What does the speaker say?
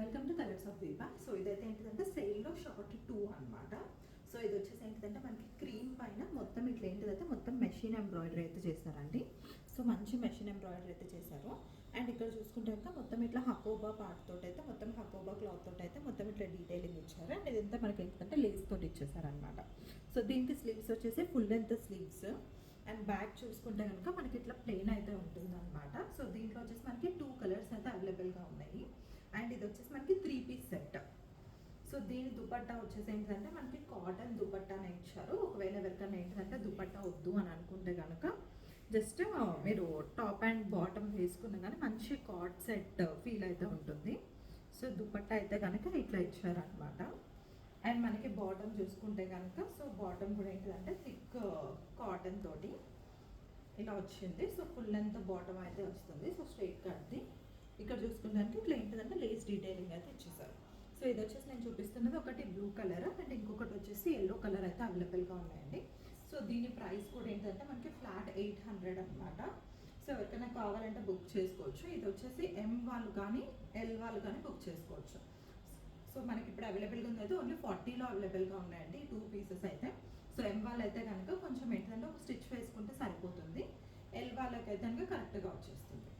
Welcome to colours of Deepa. So ఇదైతే ఏంటిదంటే సేల్లో షార్ట్ 2 అనమాట. సో ఇది వచ్చేసి ఏంటిదంటే మనకి క్రీమ్ పైన మొత్తం ఇట్లా ఏంటిదంటే మొత్తం మెషిన్ ఎంబ్రాయిడరీ అయితే చేస్తారండి. సో మంచి మెషిన్ ఎంబ్రాయిడరీ అయితే చేశారు. అండ్ ఇక్కడ చూసుకుంటే కనుక మొత్తం ఇట్లా హకోబా పార్ట్ తోటి అయితే మొత్తం హకోబా క్లాత్ తోటి అయితే మొత్తం ఇట్లా డీటెయిలింగ్ ఇచ్చారు. అండ్ ఇదంతా మనకి ఏంటంటే లేస్ తోటి ఇచ్చేసారనమాట. సో దీనికి స్లీవ్స్ వచ్చేసి full length sleeves. And back చూసుకుంటే కనుక మనకి ఇట్లా ప్లెయిన్ అయితే ఉంటుంది అనమాట. సో దీంట్లో వచ్చేసి మనకి 2 కలర్స్ అయితే అవైలబుల్గా ఉన్నాయి. అండ్ ఇది వచ్చేసి మనకి 3 పీస్ సెట్. సో దీని దుపట్టా వచ్చేసి ఏంటంటే మనకి కాటన్ దుపట్టానే ఇచ్చారు. ఒకవేళ ఎవరికైనా ఏంటంటే దుపట్టా వద్దు అని అనుకుంటే కనుక జస్ట్ మీరు టాప్ అండ్ బాటమ్ వేసుకున్న కానీ మంచి కాట్ సెట్ ఫీల్ అయితే ఉంటుంది. సో దుపట్టా అయితే కనుక ఇట్లా ఇచ్చారనమాట. అండ్ మనకి బాటమ్ చూసుకుంటే కనుక సో బాటమ్ కూడా ఏంటిదంటే థిక్ కాటన్ తోటి ఇలా వచ్చింది. సో ఫుల్ లెంత్ బాటమ్ అయితే వస్తుంది. సో స్ట్రైట్ కట్ది ఇక్కడ చూసుకుంటానికి ఇట్లా ఏంటిదంటే లేస్ డీటెయిలింగ్ అయితే ఇచ్చేసారు. సో ఇది వచ్చేసి నేను చూపిస్తున్నది ఒకటి బ్లూ కలర్ అండ్ ఇంకొకటి వచ్చేసి ఎల్లో కలర్ అయితే అవైలబుల్గా ఉన్నాయండి. సో దీని ప్రైస్ కూడా ఏంటంటే మనకి ఫ్లాట్ 800 అనమాట. సో ఎవరికైనా కావాలంటే బుక్ చేసుకోవచ్చు. ఇది వచ్చేసి ఎం వాళ్ళు కానీ ఎల్ వాళ్ళు కానీ బుక్ చేసుకోవచ్చు. సో మనకి ఇప్పుడు అవైలబుల్గా ఉంది అయితే ఓన్లీ 40లో అవైలబుల్గా ఉన్నాయండి 2 పీసెస్ అయితే. సో ఎం వాళ్ళు అయితే కనుక కొంచెం ఏంటంటే ఒక స్టిచ్ వేసుకుంటే సరిపోతుంది. ఎల్ వాళ్ళకైతే కనుక కరెక్ట్గా వచ్చేస్తుంది.